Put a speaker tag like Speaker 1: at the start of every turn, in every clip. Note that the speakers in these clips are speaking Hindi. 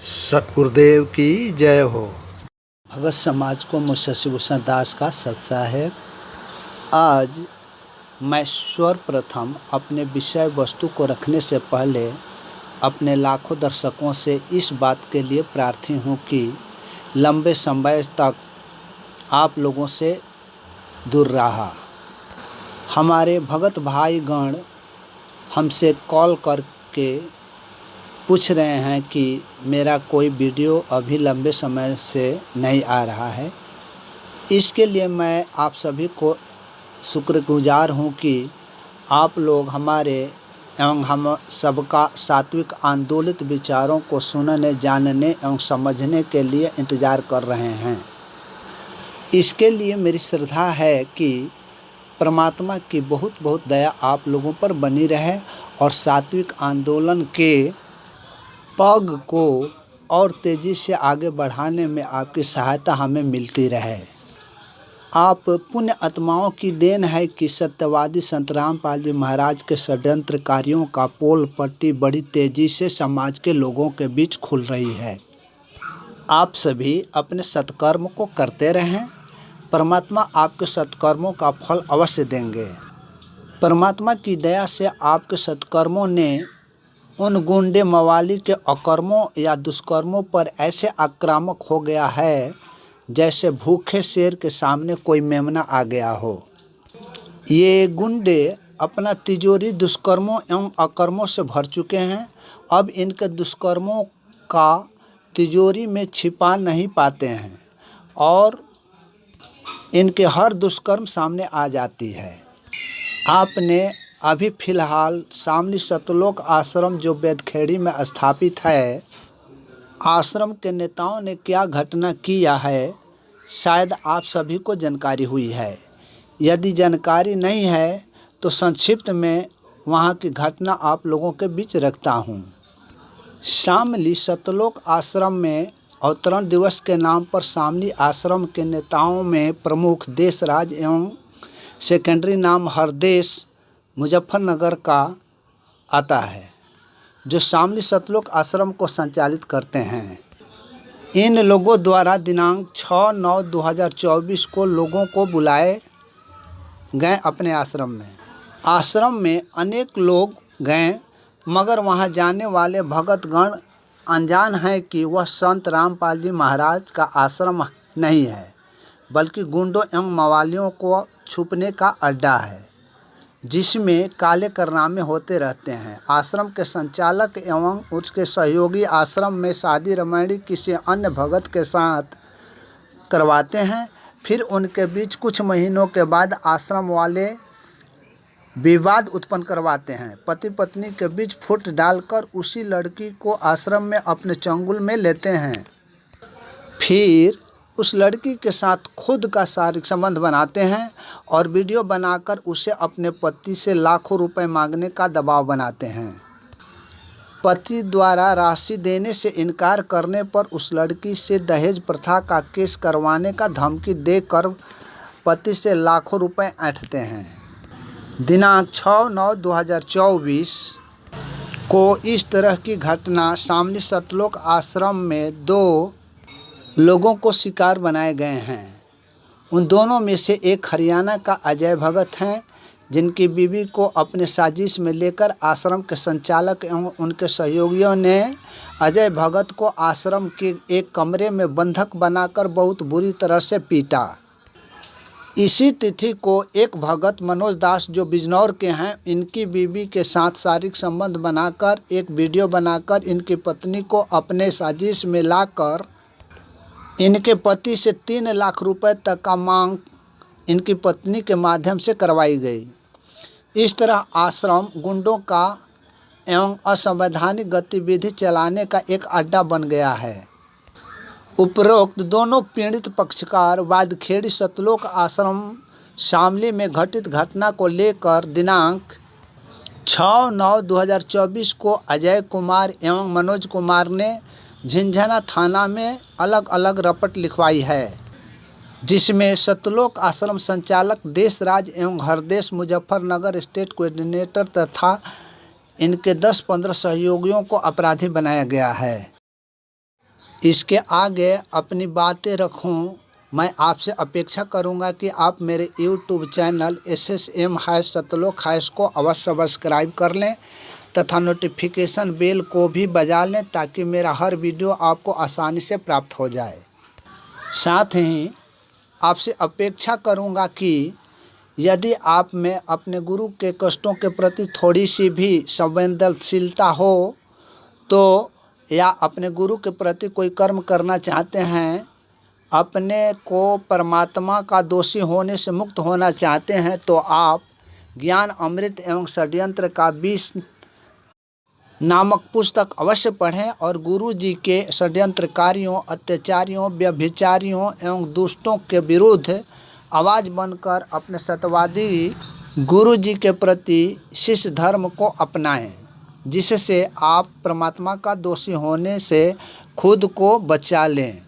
Speaker 1: सतगुरुदेव की जय हो। भगत समाज को मुझ शशिभूषण दास का सत्साहेब। आज मैं सर्वप्रथम अपने विषय वस्तु को रखने से पहले अपने लाखों दर्शकों से इस बात के लिए प्रार्थी हूँ कि लंबे समय तक आप लोगों से दूर रहा। हमारे भगत भाईगण हमसे कॉल करके पूछ रहे हैं कि मेरा कोई वीडियो अभी लंबे समय से नहीं आ रहा है। इसके लिए मैं आप सभी को शुक्रगुजार हूँ कि आप लोग हमारे एवं हम सबका सात्विक आंदोलित विचारों को सुनने, जानने एवं समझने के लिए इंतज़ार कर रहे हैं। इसके लिए मेरी श्रद्धा है कि परमात्मा की बहुत बहुत दया आप लोगों पर बनी रहे और सात्विक आंदोलन के पग को और तेज़ी से आगे बढ़ाने में आपकी सहायता हमें मिलती रहे। आप पुण्य आत्माओं की देन है कि सत्यवादी संत रामपाल जी महाराज के षड्यंत्रकारियों का पोल पट्टी बड़ी तेज़ी से समाज के लोगों के बीच खुल रही है। आप सभी अपने सत्कर्म को करते रहें, परमात्मा आपके सत्कर्मों का फल अवश्य देंगे। परमात्मा की दया से आपके सत्कर्मों ने उन गुंडे मवाली के अकर्मों या दुष्कर्मों पर ऐसे आक्रामक हो गया है जैसे भूखे शेर के सामने कोई मेमना आ गया हो। ये गुंडे अपना तिजोरी दुष्कर्मों एवं अकर्मों से भर चुके हैं। अब इनके दुष्कर्मों का तिजोरी में छिपा नहीं पाते हैं और इनके हर दुष्कर्म सामने आ जाती है। आपने अभी फ़िलहाल शामली सतलोक आश्रम जो बेदखेड़ी में स्थापित है, आश्रम के नेताओं ने क्या घटना किया है शायद आप सभी को जानकारी हुई है। यदि जानकारी नहीं है तो संक्षिप्त में वहाँ की घटना आप लोगों के बीच रखता हूँ। शामली सतलोक आश्रम में अवतरण दिवस के नाम पर शामली आश्रम के नेताओं में प्रमुख देशराज एवं सेकेंडरी नाम हरदेश मुजफ्फरनगर का आता है, जो शामली सतलोक आश्रम को संचालित करते हैं। इन लोगों द्वारा दिनांक 6/9/2024 को लोगों को बुलाए गए अपने आश्रम में। आश्रम में अनेक लोग गए मगर वहां जाने वाले भगतगण अनजान हैं कि वह संत रामपाल जी महाराज का आश्रम नहीं है, बल्कि गुंडों एवं मवालियों को छुपने का अड्डा है जिसमें काले कारनामे होते रहते हैं। आश्रम के संचालक एवं उसके सहयोगी आश्रम में शादी रमैणी किसी अन्य भगत के साथ करवाते हैं। फिर उनके बीच कुछ महीनों के बाद आश्रम वाले विवाद उत्पन्न करवाते हैं। पति पत्नी के बीच फूट डालकर उसी लड़की को आश्रम में अपने चंगुल में लेते हैं। फिर उस लड़की के साथ खुद का शारीरिक संबंध बनाते हैं और वीडियो बनाकर उसे अपने पति से लाखों रुपए मांगने का दबाव बनाते हैं। पति द्वारा राशि देने से इनकार करने पर उस लड़की से दहेज प्रथा का केस करवाने का धमकी देकर पति से लाखों रुपए ऐंठते हैं। दिनांक 6/9/2024 को इस तरह की घटना शामली सतलोक आश्रम में 2 लोगों को शिकार बनाए गए हैं। उन दोनों में से एक हरियाणा का अजय भगत हैं, जिनकी बीवी को अपने साजिश में लेकर आश्रम के संचालक एवं उनके सहयोगियों ने अजय भगत को आश्रम के एक कमरे में बंधक बनाकर बहुत बुरी तरह से पीटा। इसी तिथि को एक भगत मनोज दास जो बिजनौर के हैं, इनकी बीवी के साथ शारीरिक संबंध बनाकर एक वीडियो बनाकर इनकी पत्नी को अपने साजिश में लाकर इनके पति से 3 लाख रुपए तक का मांग इनकी पत्नी के माध्यम से करवाई गई। इस तरह आश्रम गुंडों का एवं असंवैधानिक गतिविधि चलाने का एक अड्डा बन गया है। उपरोक्त दोनों पीड़ित पक्षकार वादखेड़ी सतलोक आश्रम शामली में घटित घटना को लेकर दिनांक 6/9/2024 को अजय कुमार एवं मनोज कुमार ने झिंझना थाना में अलग अलग रपट लिखवाई है, जिसमें सतलोक आश्रम संचालक देशराज एवं हरदेश मुजफ्फरनगर स्टेट कोऑर्डिनेटर तथा इनके 10-15 सहयोगियों को अपराधी बनाया गया है। इसके आगे अपनी बातें रखूं, मैं आपसे अपेक्षा करूंगा कि आप मेरे YouTube चैनल SSM-सतलोक- को अवश्य सब्सक्राइब कर लें तथा नोटिफिकेशन बेल को भी बजा लें ताकि मेरा हर वीडियो आपको आसानी से प्राप्त हो जाए। साथ ही आपसे अपेक्षा करूंगा कि यदि आप में अपने गुरु के कष्टों के प्रति थोड़ी सी भी संवेदनशीलता हो तो, या अपने गुरु के प्रति कोई कर्म करना चाहते हैं, अपने को परमात्मा का दोषी होने से मुक्त होना चाहते हैं, तो आप ज्ञान अमृत एवं षड्यंत्र का विष नामक पुस्तक अवश्य पढ़ें और गुरु जी के षड्यंत्रकारियों, अत्याचारियों, व्यभिचारियों एवं दुष्टों के विरुद्ध आवाज़ बनकर अपने सत्यवादी गुरु जी के प्रति शिष्य धर्म को अपनाएं, जिससे आप परमात्मा का दोषी होने से खुद को बचा लें।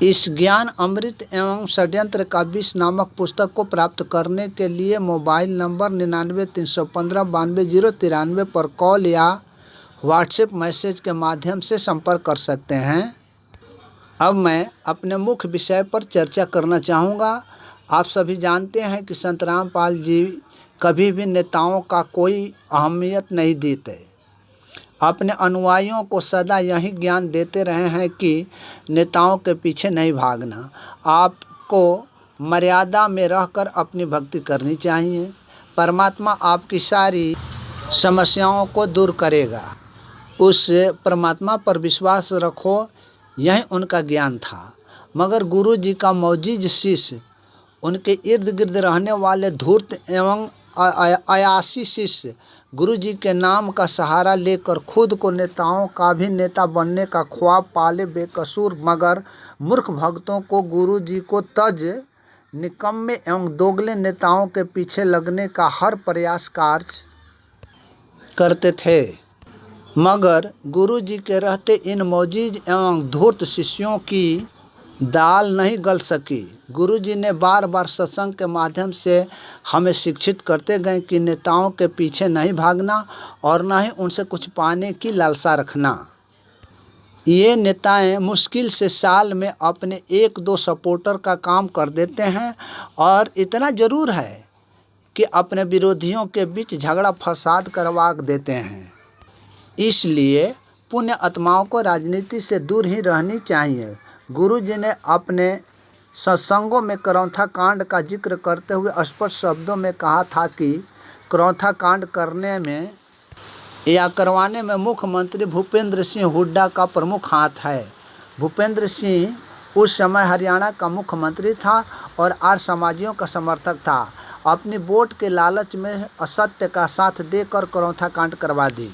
Speaker 1: इस ज्ञान अमृत एवं षड्यंत्र का विष नामक पुस्तक को प्राप्त करने के लिए मोबाइल नंबर 99 315 92 093 पर कॉल या व्हाट्सएप मैसेज के माध्यम से संपर्क कर सकते हैं। अब मैं अपने मुख्य विषय पर चर्चा करना चाहूँगा। आप सभी जानते हैं कि संत रामपाल जी कभी भी नेताओं का कोई अहमियत नहीं देते। अपने अनुयायियों को सदा यही ज्ञान देते रहे हैं कि नेताओं के पीछे नहीं भागना, आपको मर्यादा में रहकर अपनी भक्ति करनी चाहिए। परमात्मा आपकी सारी समस्याओं को दूर करेगा। उस परमात्मा पर विश्वास रखो, यही उनका ज्ञान था। मगर गुरु जी का मौजीज शिष्य, उनके इर्द गिर्द रहने वाले धूर्त एवं अयासी शिष्य गुरु जी के नाम का सहारा लेकर खुद को नेताओं का भी नेता बनने का ख्वाब पाले बेकसूर मगर मूर्ख भक्तों को गुरु जी को तज निकम्मे एवं दोगले नेताओं के पीछे लगने का हर प्रयास कार्य करते थे। मगर गुरु जी के रहते इन मौजीज एवं धूर्त शिष्यों की दाल नहीं गल सकी। गुरु जी ने बार बार सत्संग के माध्यम से हमें शिक्षित करते गए कि नेताओं के पीछे नहीं भागना और न ही उनसे कुछ पाने की लालसा रखना। ये नेताएं मुश्किल से साल में अपने 1-2 सपोर्टर का काम कर देते हैं और इतना ज़रूर है कि अपने विरोधियों के बीच झगड़ा फसाद करवा देते हैं। इसलिए पुण्य आत्माओं को राजनीति से दूर ही रहनी चाहिए। गुरु जी ने अपने सत्संगों में करौंथा कांड का जिक्र करते हुए स्पष्ट शब्दों में कहा था कि करौंथा कांड करने में या करवाने में मुख्यमंत्री भूपेंद्र सिंह हुड्डा का प्रमुख हाथ है। भूपेंद्र सिंह उस समय हरियाणा का मुख्यमंत्री था और आर्य समाजियों का समर्थक था। अपनी वोट के लालच में असत्य का साथ देकर करौंथा कांड करवा दी।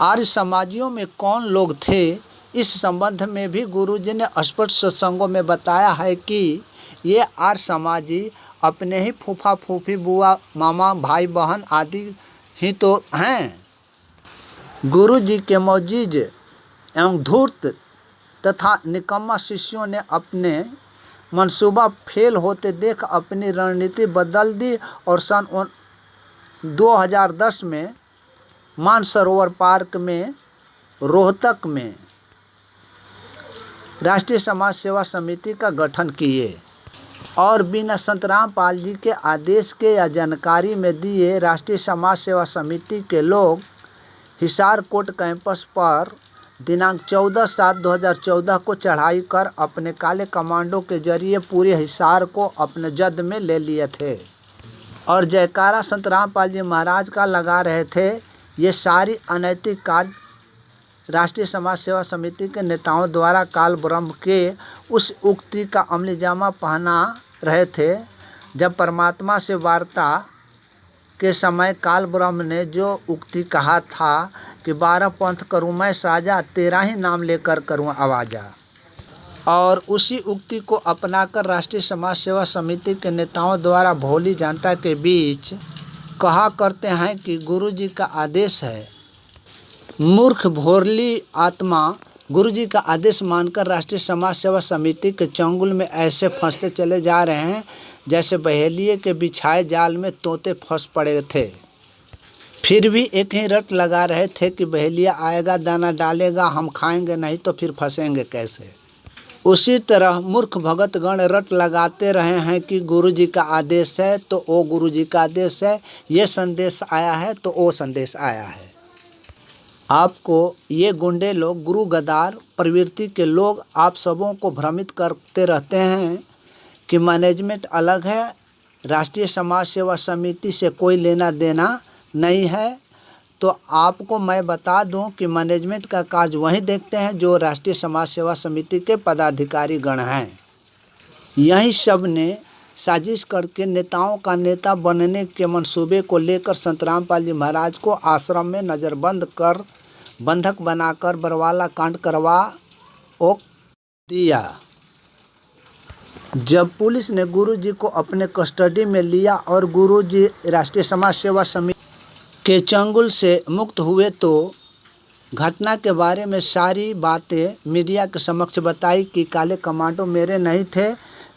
Speaker 1: आर्य समाजियों में कौन लोग थे, इस संबंध में भी गुरुजी ने स्पष्ट सत्संगों में बताया है कि ये आर्य समाजी अपने ही फूफा फूफी बुआ मामा भाई बहन आदि ही तो हैं। गुरु जी के मौजीज एवं धूर्त तथा निकम्मा शिष्यों ने अपने मंसूबा फेल होते देख अपनी रणनीति बदल दी और सन 2010 में मानसरोवर पार्क में रोहतक में राष्ट्रीय समाज सेवा समिति का गठन किए और बिना संत रामपाल जी के आदेश के या जानकारी में दिए राष्ट्रीय समाज सेवा समिति के लोग हिसार कोट कैंपस पर दिनांक 14/7/2014 को चढ़ाई कर अपने काले कमांडो के जरिए पूरे हिसार को अपने जद में ले लिए थे और जयकारा संत रामपाल जी महाराज का लगा रहे थे। ये सारी अनैतिक कार्य राष्ट्रीय समाज सेवा समिति के नेताओं द्वारा काल ब्रह्म के उस उक्ति का अमलीजामा पहना रहे थे। जब परमात्मा से वार्ता के समय काल ब्रह्म ने जो उक्ति कहा था कि 12 पंथ करूँ मैं साजा, तेरा ही नाम लेकर करूँ आवाजा, और उसी उक्ति को अपनाकर राष्ट्रीय समाज सेवा समिति के नेताओं द्वारा भोली जनता के बीच कहा करते हैं कि गुरु जी का आदेश है। मूर्ख भोरली आत्मा गुरु जी का आदेश मानकर राष्ट्रीय समाज सेवा समिति के चंगुल में ऐसे फंसते चले जा रहे हैं जैसे बहेलिए के बिछाए जाल में तोते फंस पड़े थे। फिर भी एक ही रट लगा रहे थे कि बहेलिया आएगा दाना डालेगा, हम खाएंगे नहीं तो फिर फंसेंगे कैसे। उसी तरह मूर्ख भगतगण रट लगाते रहे हैं कि गुरु जी का आदेश है तो वो गुरु जी का आदेश है, ये संदेश आया है तो वो संदेश आया है। आपको ये गुंडे लोग, गुरु गद्दार प्रवृत्ति के लोग आप सबों को भ्रमित करते रहते हैं कि मैनेजमेंट अलग है, राष्ट्रीय समाज सेवा समिति से कोई लेना देना नहीं है। तो आपको मैं बता दूं कि मैनेजमेंट का कार्य वही देखते हैं जो राष्ट्रीय समाज सेवा समिति के पदाधिकारी गण हैं। यही सब ने साजिश करके नेताओं का नेता बनने के मंसूबे को लेकर संत रामपाल जी महाराज को आश्रम में नज़रबंद कर बंधक बनाकर बरवाला कांड करवा दिया। जब पुलिस ने गुरुजी को अपने कस्टडी में लिया और गुरुजी राष्ट्रीय समाज सेवा समिति के चंगुल से मुक्त हुए तो घटना के बारे में सारी बातें मीडिया के समक्ष बताई कि काले कमांडो मेरे नहीं थे,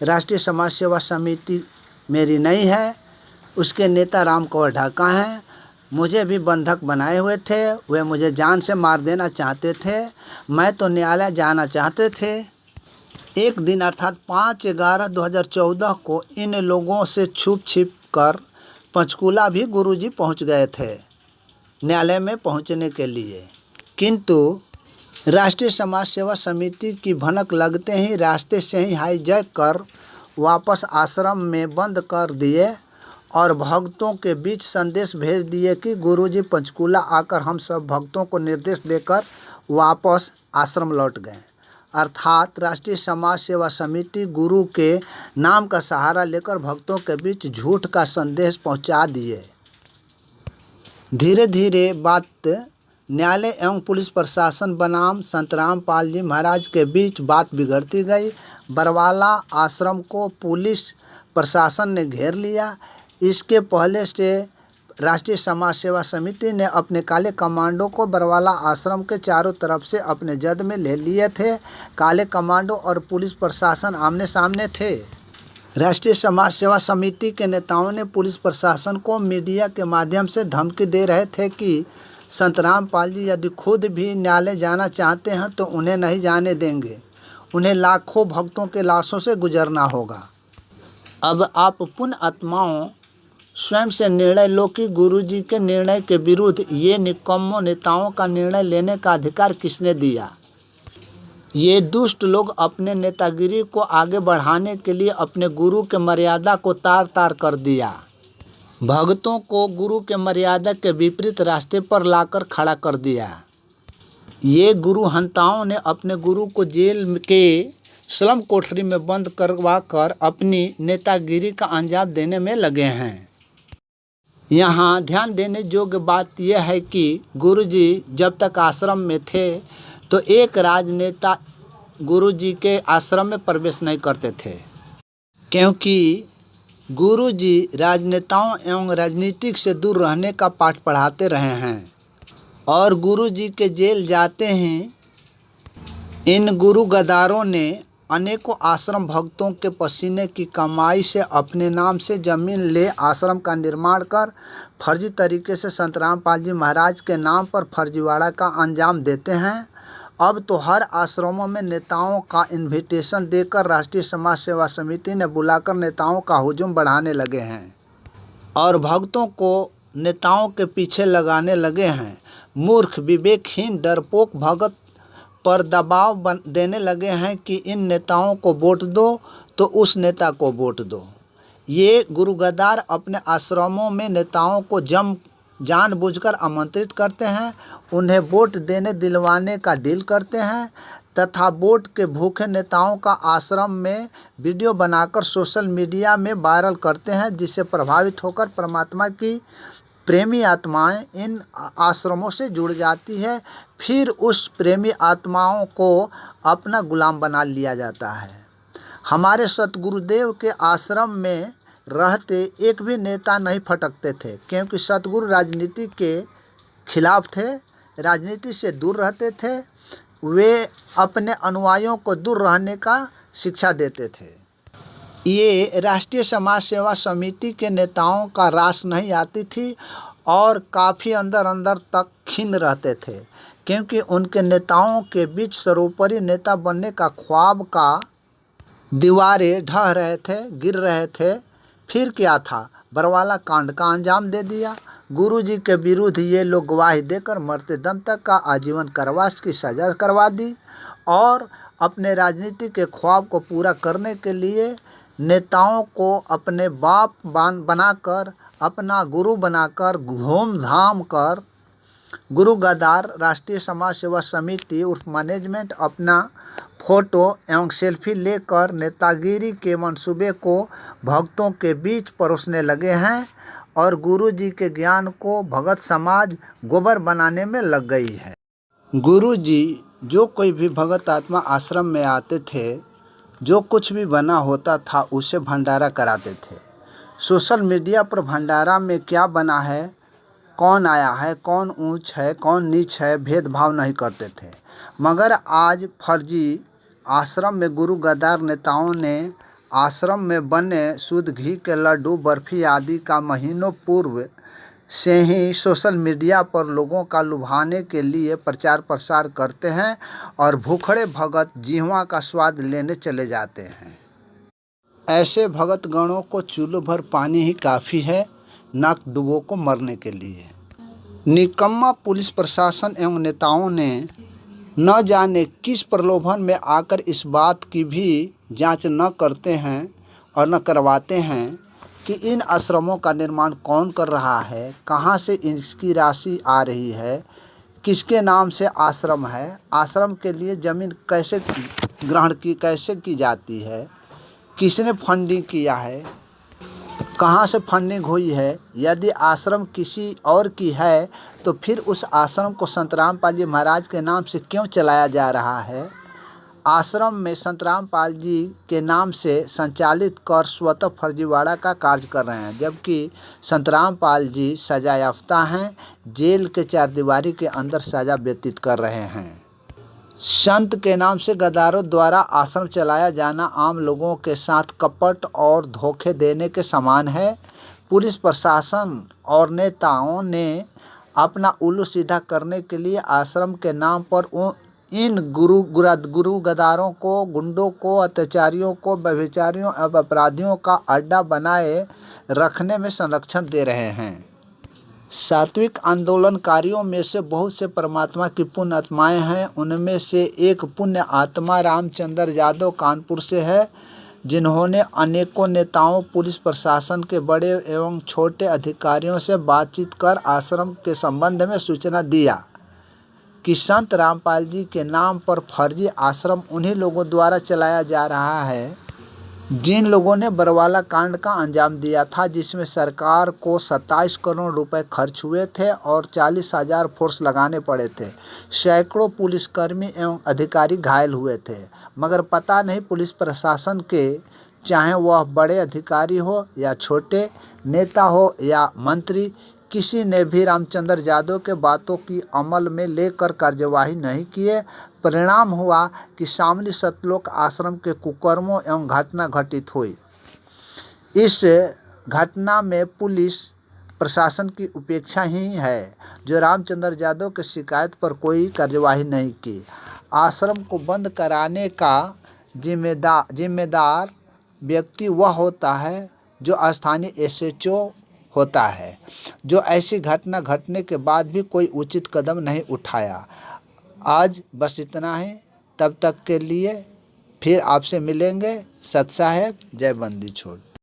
Speaker 1: राष्ट्रीय समाज सेवा समिति मेरी नहीं है, उसके नेता राम कंवर ढाका हैं, मुझे भी बंधक बनाए हुए थे, वे मुझे जान से मार देना चाहते थे, मैं तो न्यायालय जाना चाहते थे। एक दिन अर्थात 5/11/2014 को इन लोगों से छुप छिप कर पंचकूला भी गुरुजी पहुंच गए थे न्यायालय में पहुंचने के लिए, किंतु राष्ट्रीय समाज सेवा समिति की भनक लगते ही रास्ते से ही हाईजैक कर वापस आश्रम में बंद कर दिए और भक्तों के बीच संदेश भेज दिए कि गुरुजी पंचकूला आकर हम सब भक्तों को निर्देश देकर वापस आश्रम लौट गए। अर्थात राष्ट्रीय समाज सेवा समिति गुरु के नाम का सहारा लेकर भक्तों के बीच झूठ का संदेश पहुंचा दिए। धीरे धीरे बात न्यायालय एवं पुलिस प्रशासन बनाम संत रामपाल जी महाराज के बीच बात बिगड़ती गई। बरवाला आश्रम को पुलिस प्रशासन ने घेर लिया। इसके पहले से राष्ट्रीय समाज सेवा समिति ने अपने काले कमांडो को बरवाला आश्रम के चारों तरफ से अपने जद में ले लिए थे। काले कमांडो और पुलिस प्रशासन आमने सामने थे। राष्ट्रीय समाज सेवा समिति के नेताओं ने पुलिस प्रशासन को मीडिया के माध्यम से धमकी दे रहे थे कि संत रामपाल जी यदि खुद भी न्यायालय जाना चाहते हैं तो उन्हें नहीं जाने देंगे, उन्हें लाखों भक्तों के लाशों से गुजरना होगा। अब आप पुण्य आत्माओं स्वयं से निर्णय लो कि गुरुजी के निर्णय के विरुद्ध ये निकम्मों नेताओं का निर्णय लेने का अधिकार किसने दिया। ये दुष्ट लोग अपने नेतागिरी को आगे बढ़ाने के लिए अपने गुरु के मर्यादा को तार तार कर दिया। भक्तों को गुरु के मर्यादा के विपरीत रास्ते पर लाकर खड़ा कर दिया। ये गुरु हंताओं ने अपने गुरु को जेल के स्लम कोठरी में बंद करवा कर अपनी नेतागिरी का अंजाम देने में लगे हैं। यहाँ ध्यान देने योग्य बात यह है कि गुरुजी जब तक आश्रम में थे तो एक राजनेता गुरुजी के आश्रम में प्रवेश नहीं करते थे, क्योंकि गुरुजी राजनेताओं एवं राजनीतिक से दूर रहने का पाठ पढ़ाते रहे हैं। और गुरुजी के जेल जाते ही इन गुरु गद्दारों ने अनेकों आश्रम भक्तों के पसीने की कमाई से अपने नाम से जमीन ले आश्रम का निर्माण कर फर्जी तरीके से संत रामपाल जी महाराज के नाम पर फर्जीवाड़ा का अंजाम देते हैं। अब तो हर आश्रमों में नेताओं का इन्विटेशन देकर राष्ट्रीय समाज सेवा समिति ने बुलाकर नेताओं का हुजूम बढ़ाने लगे हैं और भक्तों को नेताओं के पीछे लगाने लगे हैं। मूर्ख, विवेकहीन, डरपोक भगत पर दबाव देने लगे हैं कि इन नेताओं को वोट दो तो उस नेता को वोट दो। ये गुरु गद्दार अपने आश्रमों में नेताओं को जानबूझकर आमंत्रित करते हैं, उन्हें वोट देने दिलवाने का डील करते हैं तथा वोट के भूखे नेताओं का आश्रम में वीडियो बनाकर सोशल मीडिया में वायरल करते हैं, जिससे प्रभावित होकर परमात्मा की प्रेमी आत्माएं इन आश्रमों से जुड़ जाती है। फिर उस प्रेमी आत्माओं को अपना गुलाम बना लिया जाता है। हमारे सतगुरुदेव के आश्रम में रहते एक भी नेता नहीं फटकते थे, क्योंकि सतगुरु राजनीति के खिलाफ थे, राजनीति से दूर रहते थे। वे अपने अनुयायियों को दूर रहने का शिक्षा देते थे। ये राष्ट्रीय समाज सेवा समिति के नेताओं का रास नहीं आती थी और काफ़ी अंदर अंदर तक खिन्न रहते थे, क्योंकि उनके नेताओं के बीच सर्वोपरि नेता बनने का ख्वाब का दीवारें ढह रहे थे, गिर रहे थे। फिर क्या था, बरवाला कांड का अंजाम दे दिया। गुरुजी के विरुद्ध ये लोग गवाही देकर मरते दम तक का आजीवन कारावास की सजा करवा दी और अपने राजनीति के ख्वाब को पूरा करने के लिए नेताओं को अपने बाप बनाकर, अपना गुरु बनाकर धूमधाम कर गुरु गद्दार राष्ट्रीय समाज सेवा समिति उर्फ मैनेजमेंट अपना फोटो एवं सेल्फी लेकर नेतागिरी के मंसूबे को भक्तों के बीच परोसने लगे हैं और गुरुजी के ज्ञान को भगत समाज गोबर बनाने में लग गई है। गुरुजी जो कोई भी भगत आत्मा आश्रम में आते थे, जो कुछ भी बना होता था उसे भंडारा कराते थे। सोशल मीडिया पर भंडारा में क्या बना है, कौन आया है, कौन ऊंच है, कौन नीच है, भेदभाव नहीं करते थे। मगर आज फर्जी आश्रम में गुरु गद्दार नेताओं ने आश्रम में बने शुद्ध घी के लड्डू, बर्फी आदि का महीनों पूर्व से ही सोशल मीडिया पर लोगों का लुभाने के लिए प्रचार प्रसार करते हैं और भूखड़े भगत जिह्वा का स्वाद लेने चले जाते हैं। ऐसे भगत गणों को चूल्हों भर पानी ही काफ़ी है, नाक डुबो को मरने के लिए। निकम्मा पुलिस प्रशासन एवं नेताओं ने न जाने किस प्रलोभन में आकर इस बात की भी जांच न करते हैं और न करवाते हैं कि इन आश्रमों का निर्माण कौन कर रहा है, कहां से इसकी राशि आ रही है, किसके नाम से आश्रम है, आश्रम के लिए ज़मीन कैसे ग्रहण कैसे की जाती है, किसने फंडिंग किया है, कहाँ से फंडिंग हुई है। यदि आश्रम किसी और की है तो फिर उस आश्रम को संत रामपाल जी महाराज के नाम से क्यों चलाया जा रहा है। आश्रम में संत रामपाल जी के नाम से संचालित कर स्वतः फर्जीवाड़ा का कार्य कर रहे हैं, जबकि संत रामपाल जी सजा याफ्ता हैं, जेल के चारदीवारी के अंदर सजा व्यतीत कर रहे हैं। संत के नाम से गद्दारों द्वारा आश्रम चलाया जाना आम लोगों के साथ कपट और धोखे देने के समान है। पुलिस प्रशासन और नेताओं ने अपना उल्लू सीधा करने के लिए आश्रम के नाम पर इन गुरु गद्दारों को, गुंडों को, अत्याचारियों को, व्यभिचारियों और अपराधियों का अड्डा बनाए रखने में संरक्षण दे रहे हैं। सात्विक आंदोलनकारियों में से बहुत से परमात्मा की पुण्य आत्माएँ हैं। उनमें से एक पुण्य आत्मा रामचंद्र यादव कानपुर से है, जिन्होंने अनेकों नेताओं, पुलिस प्रशासन के बड़े एवं छोटे अधिकारियों से बातचीत कर आश्रम के संबंध में सूचना दिया कि संत रामपाल जी के नाम पर फर्जी आश्रम उन्हीं लोगों द्वारा चलाया जा रहा है जिन लोगों ने बरवाला कांड का अंजाम दिया था, जिसमें सरकार को 27 करोड़ रुपए खर्च हुए थे और 40,000 फोर्स लगाने पड़े थे। सैकड़ों पुलिसकर्मी एवं अधिकारी घायल हुए थे, मगर पता नहीं पुलिस प्रशासन के, चाहे वह बड़े अधिकारी हो या छोटे, नेता हो या मंत्री, किसी ने भी रामचंद्र यादव के बातों की अमल में लेकर कार्यवाही नहीं किए। परिणाम हुआ कि शामली सतलोक आश्रम के कुकर्मों एवं घटना घटित हुई। इस घटना में पुलिस प्रशासन की उपेक्षा ही है, जो रामचंद्र यादव की शिकायत पर कोई कार्यवाही नहीं की। आश्रम को बंद कराने का जिम्मेदार व्यक्ति वह होता है जो स्थानीय SHO होता है, जो ऐसी घटना घटने के बाद भी कोई उचित कदम नहीं उठाया। आज बस इतना ही, तब तक के लिए फिर आपसे मिलेंगे। सत साहेब, जय बंदी छोड़।